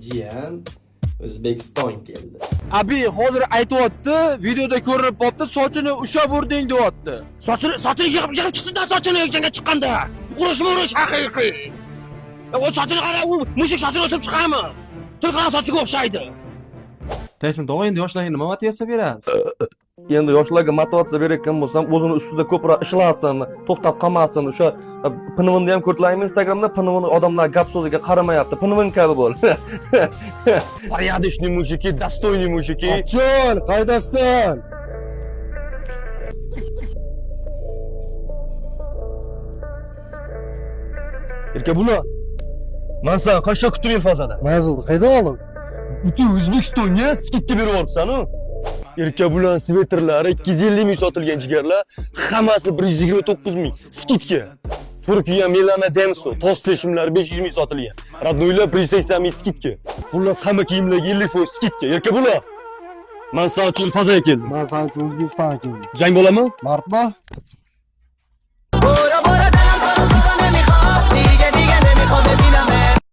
jiyan. O'zbekiston keldi. Abi hozir aytayapti, videoda ko'rinib qoldi, sochini ushlab urding deyapti. Sochini yig'ib chiqsin-da, sochini yig'ishga chiqqanda. Urush haqiqiy. O sochini qara, u mushuk sochini o'sib chiqadimi? Turqan sochiga o'xshaydi. Tayson tog'a endi yoshlarga nima motivatsiya berasiz? Endi yoshlarga motivatsiya berayotgan bo'lsam, o'zini ustida ko'proq ishlasin, to'xtab qolmasin. O'sha PNVni ham ko'rlaymi Instagramda, PNVni odamlar gap so'ziga qaramayapti. PNV kabi bo'l. Порядочный мужики, достойный мужики. Ochon, qaydasan? Erka bular. Men sen qancha kutib fazada? Mazul, qayda olib? Butun O'zbekistonga skidka berib olibsan-ku. Erka bulan svetrlari 250 ming sotilgan jigarlar, hammasi 129 ming. Skidka. Turkiya Milana Denso, toz seçimlari 500 ming sotilgan. Radnoylar 180 ming skidka. Xullas hamma kiyimlarga 50% skidka. Erka bular. Men sen uchun fazaga keldim. Men sen uchun O'zbekistonga keldim. Jang bo'ladimi? Martma?